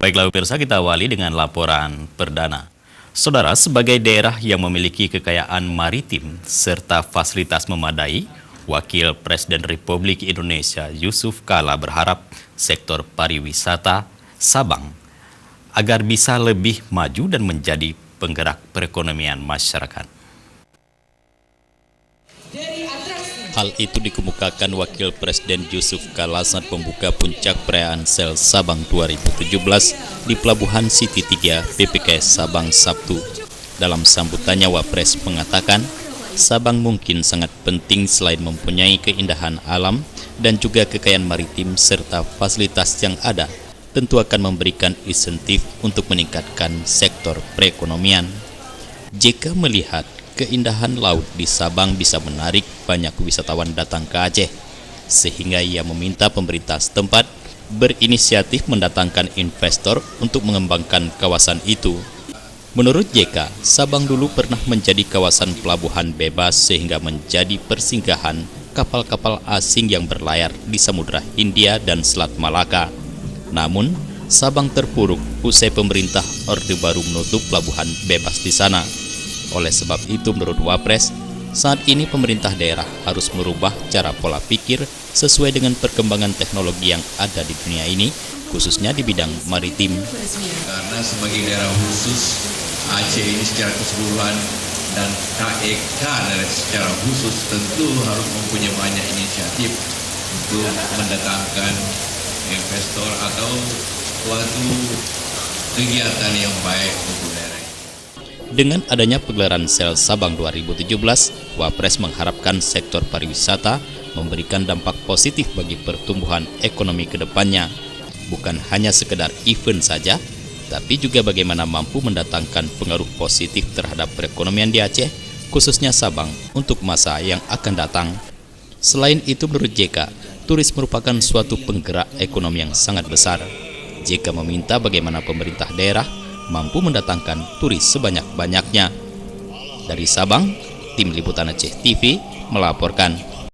Baiklah pemirsa, kita awali dengan laporan perdana. Saudara, sebagai daerah yang memiliki kekayaan maritim serta fasilitas memadai, Wakil Presiden Republik Indonesia Yusuf Kala berharap sektor pariwisata Sabang agar bisa lebih maju dan menjadi penggerak perekonomian masyarakat. Hal itu dikemukakan Wakil Presiden Yusuf Kala saat membuka puncak perayaan Sel Sabang 2017 di Pelabuhan City 3 PPKS Sabang Sabtu. Dalam sambutannya, Wapres mengatakan, Sabang mungkin sangat penting selain mempunyai keindahan alam dan juga kekayaan maritim serta fasilitas yang ada, tentu akan memberikan insentif untuk meningkatkan sektor perekonomian. JK melihat keindahan laut di Sabang bisa menarik banyak wisatawan datang ke Aceh, sehingga ia meminta pemerintah setempat berinisiatif mendatangkan investor untuk mengembangkan kawasan itu. Menurut JK, Sabang dulu pernah menjadi kawasan pelabuhan bebas sehingga menjadi persinggahan kapal-kapal asing yang berlayar di Samudra Hindia dan Selat Malaka. Namun, Sabang terpuruk usai pemerintah Orde Baru menutup pelabuhan bebas di sana. Oleh sebab itu, menurut Wapres, saat ini pemerintah daerah harus merubah cara pola pikir sesuai dengan perkembangan teknologi yang ada di dunia ini, khususnya di bidang maritim. Karena sebagai daerah khusus, Aceh ini secara keseluruhan dan KEK secara khusus tentu harus mempunyai banyak inisiatif untuk mendatangkan investor atau suatu kegiatan yang baik untuk daerah. Dengan adanya pegelaran Sel Sabang 2017, Wapres mengharapkan sektor pariwisata memberikan dampak positif bagi pertumbuhan ekonomi ke depannya. Bukan hanya sekedar event saja, tapi juga bagaimana mampu mendatangkan pengaruh positif terhadap perekonomian di Aceh, khususnya Sabang, untuk masa yang akan datang. Selain itu, menurut JK, turis merupakan suatu penggerak ekonomi yang sangat besar. JK meminta bagaimana pemerintah daerah mampu mendatangkan turis sebanyak-banyaknya. Dari Sabang, Tim Liputan Aceh TV melaporkan.